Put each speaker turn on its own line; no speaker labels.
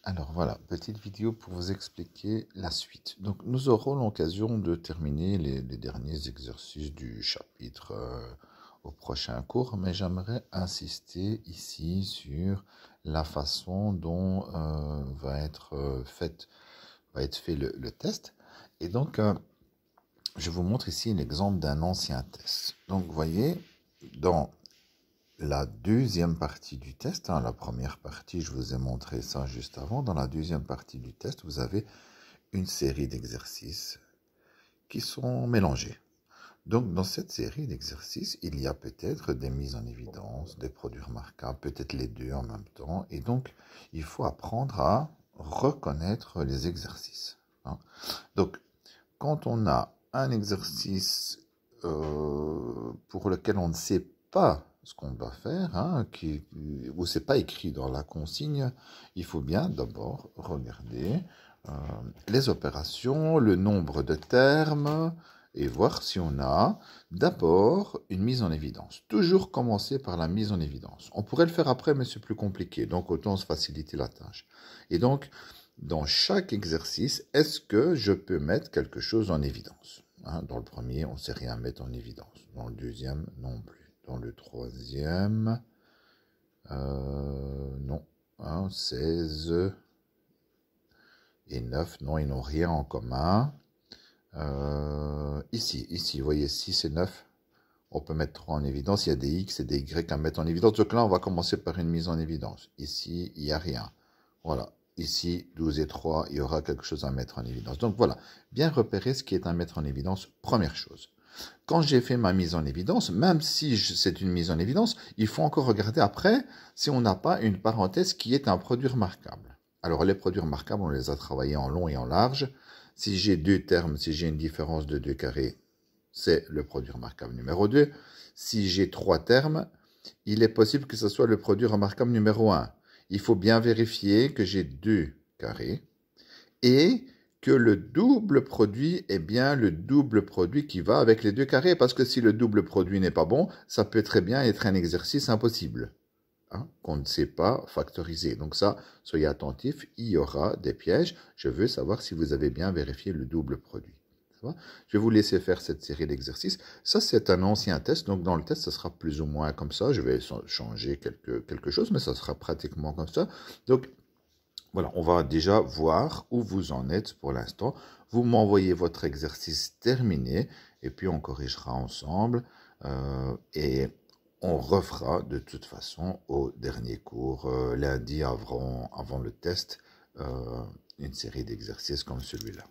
Alors voilà, petite vidéo pour vous expliquer la suite. Donc nous aurons l'occasion de terminer les derniers exercices du chapitre au prochain cours, mais j'aimerais insister ici sur la façon dont va être fait le test. Et donc je vous montre ici l'exemple d'un ancien test. Donc vous voyez, dans la deuxième partie du test, la première partie, je vous ai montré ça juste avant. Dans la deuxième partie du test, vous avez une série d'exercices qui sont mélangés. Donc, dans cette série d'exercices, il y a peut-être des mises en évidence, des produits remarquables, peut-être les deux en même temps. Et donc, il faut apprendre à reconnaître les exercices. Donc, quand on a un exercice pour lequel on ne sait pas ce qu'on doit faire, où c'est pas écrit dans la consigne, il faut bien d'abord regarder les opérations, le nombre de termes, et voir si on a d'abord une mise en évidence. Toujours commencer par la mise en évidence. On pourrait le faire après, mais c'est plus compliqué, donc autant se faciliter la tâche. Et donc, dans chaque exercice, est-ce que je peux mettre quelque chose en évidence? Dans le premier, on ne sait rien mettre en évidence. Dans le deuxième, non plus. Dans le troisième, non. 16 et 9, non, ils n'ont rien en commun. Ici, vous voyez, 6 et 9, on peut mettre 3 en évidence. Il y a des X et des Y à mettre en évidence. Donc là, on va commencer par une mise en évidence. Ici, il n'y a rien. Voilà. Ici, 12 et 3, il y aura quelque chose à mettre en évidence. Donc voilà, bien repérer ce qui est à mettre en évidence, première chose. Quand j'ai fait ma mise en évidence, même si c'est une mise en évidence, il faut encore regarder après si on n'a pas une parenthèse qui est un produit remarquable. Alors les produits remarquables, on les a travaillés en long et en large. Si j'ai deux termes, si j'ai une différence de 2 carrés, c'est le produit remarquable numéro 2. Si j'ai 3 termes, il est possible que ce soit le produit remarquable numéro 1. Il faut bien vérifier que j'ai 2 carrés et que le double produit est bien le double produit qui va avec les 2 carrés. Parce que si le double produit n'est pas bon, ça peut très bien être un exercice impossible qu'on ne sait pas factoriser. Donc ça, soyez attentifs, il y aura des pièges. Je veux savoir si vous avez bien vérifié le double produit. Je vais vous laisser faire cette série d'exercices. Ça, c'est un ancien test. Donc, dans le test, ça sera plus ou moins comme ça. Je vais changer quelque chose, mais ça sera pratiquement comme ça. Donc, voilà, on va déjà voir où vous en êtes pour l'instant. Vous m'envoyez votre exercice terminé et puis on corrigera ensemble. Et on refera de toute façon au dernier cours, lundi avant le test, une série d'exercices comme celui-là.